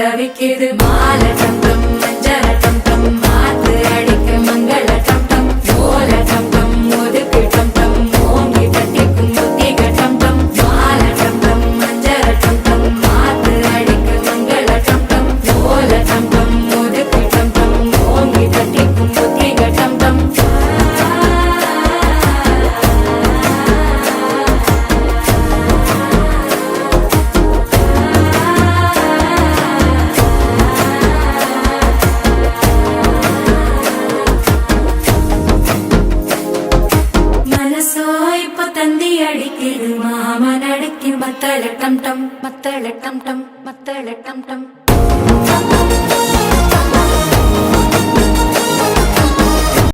தவிக்குது மால டம் டம் மஞ்சள டம் டம் மாத்து அடிக்க மங்கள டம் டம் ஓல டம் டம் ஒதுக்கு டம் டம் ஓங்கி தட்டிக்கும் புத்திக டம் டம் மால டம் டம் மஞ்சள டம் டம் மாத்து அடிக்க மங்கள டம் டம் ஓல டம் டம் ஒதுக்கு டம் டம் ஓங்கி தட்டிக்கும் புத்திக டம் டம் தந்தி அடிக்குது மாமன் அடிக்கு மத்தள டம் டம் மத்தள டம் டம் மத்தள டம் டம்